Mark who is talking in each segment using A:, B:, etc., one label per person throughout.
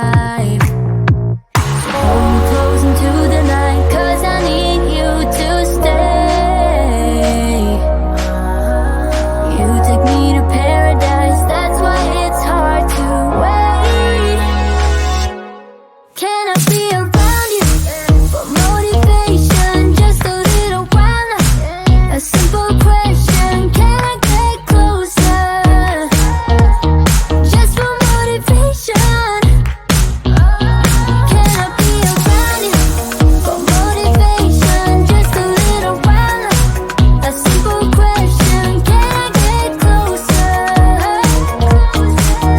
A: alive. So hold me close into the night, 'cause I need you to stay. You take me to paradise, that's why it's hard to wait. Can I be around you for motivation, just a little while now? A simple question, can I get closer? Just for motivation. Can I be around you for motivation, just a little while now? A simple question, can I get closer?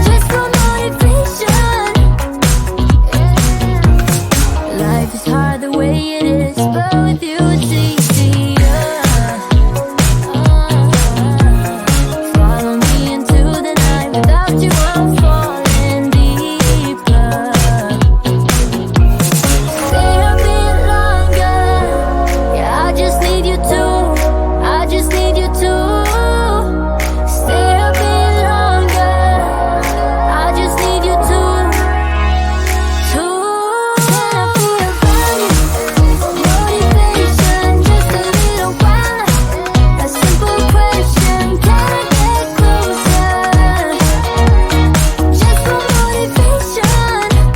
A: Just for motivation. Life is hard the way it is, but with you it's easier. Follow me into the night, without you I'm falling deeper. Stay a bit longer, yeah, I just need you to, I just need you to. Stay a bit longer, I just need you to. Can I be around you for motivation, just a little while now? A simple question, can I get closer? Just for motivation.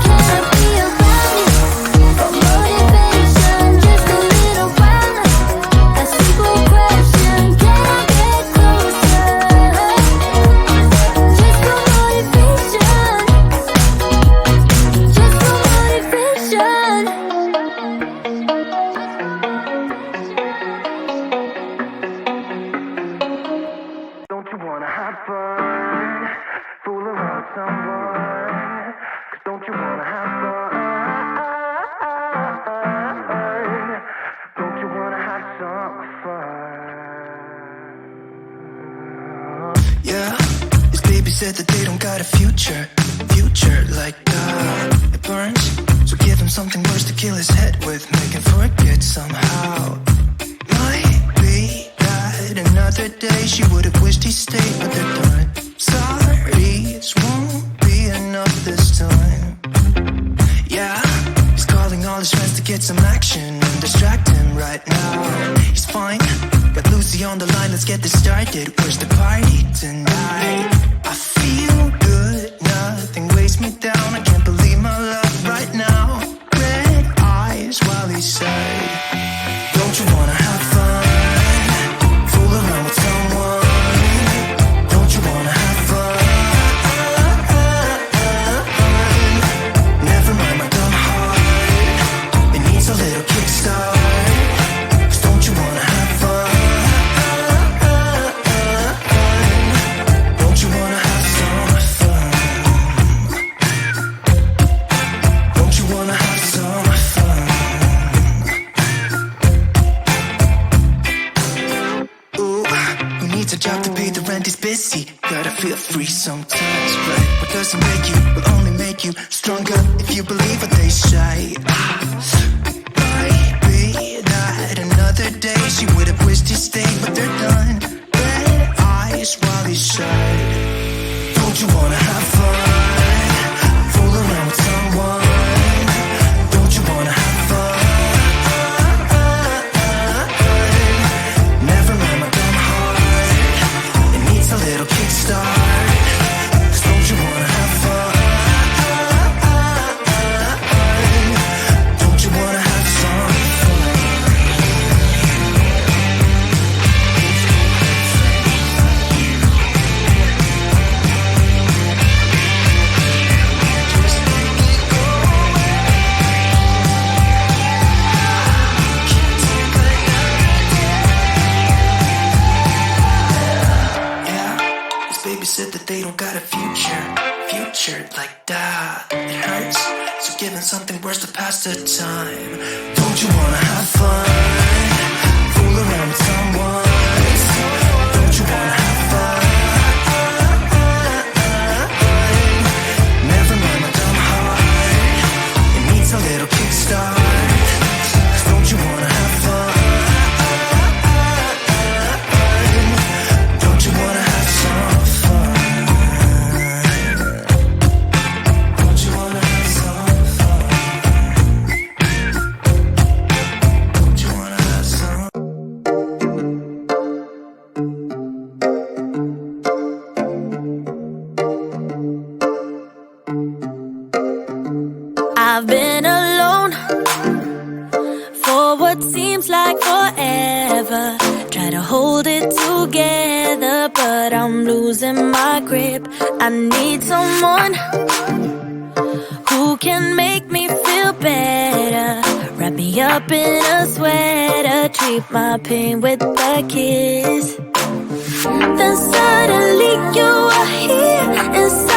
A: Can I be around you for motivation, just a little while now? A simple question, can I get closer? Just for motivation.
B: Don't you wanna have fun? Fool around someone? 'Cause don't you wanna have fun? Don't you wanna have some fun?
C: Yeah, his baby said that they don't got a future like that. It burns, so give him something worse to kill his head with, make him forget somehow. Might be that another day she would have wished he stayed, but they're done. Sorry's won't be enough this time. Yeah, he's calling all his friends to get some action and distract him right now. He's fine, got Lucy on the line, let's get this started. Where's the party tonight? I feel good, nothing weighs me down. I can't believe my luck right now. Red eyes while he said, don't you wanna have fun? Fool around with someone? Don't you wanna have fun? Never mind my dumb heart, it needs a little kickstart. 'Cause don't you wanna have fun? Don't you wanna have some fun? Don't you wanna have some fun? Ooh, who needs a job to pay the rent? He's busy. Gotta feel free sometimes, right? What doesn't make you will only make you stronger if you believe what they say. Might be that another day she would have wished he stayed, but they're done. Red eyes while he said, don't you wanna have fun? Fool around with someone? Don't you wanna have fun? Never mind my dumb heart, it needs a little kickstart. 'Cause don't you wanna have fun? future like that. It hurts, so giving something worse to pass the time. Don't you wanna have fun? Fool around with someone. Don't you wanna have fun? Never mind my dumb heart. It needs a little kickstart. 'Cause don't you wanna have fun? Don't you wanna have some fun? Don't you wanna have some fun? Don't you wanna have some?
A: I've been alone for what seems like forever. Try to hold it together, but I'm losing my grip. I need someone who can make me feel better. Wrap me up in a sweater, treat my pain with a kiss. Then suddenly you are here inside